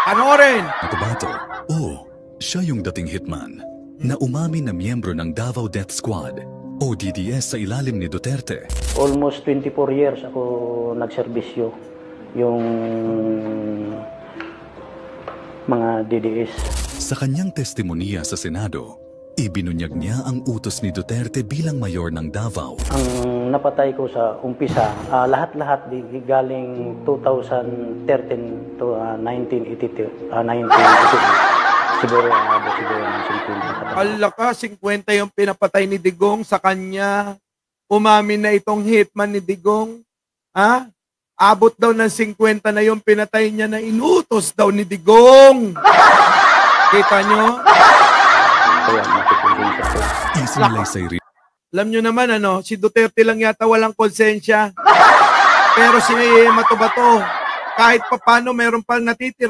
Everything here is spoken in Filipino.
Panoorin! Cotabato. Siya yung dating hitman na umamin na miyembro ng Davao Death Squad o DDS sa ilalim ni Duterte. Almost 24 years ako nagserbisyo yung mga DDS. Sa kanyang testimonya sa Senado, ibinunyag niya ang utos ni Duterte bilang mayor ng Davao. Ang napatay ko sa umpisa, lahat-lahat galing 2013 to 1982. Siguro ng 50. Ala ka, 50 yung pinapatay ni Digong sa kanya. Umamin na itong hitman ni Digong. Ha? Abot daw ng 50 na yung pinatay niya na inutos daw ni Digong. Kita nyo? Isinilaysay rin. Alam nyo naman, si Duterte lang yata walang konsensya. Pero si Matubato, kahit papano meron pang natitira.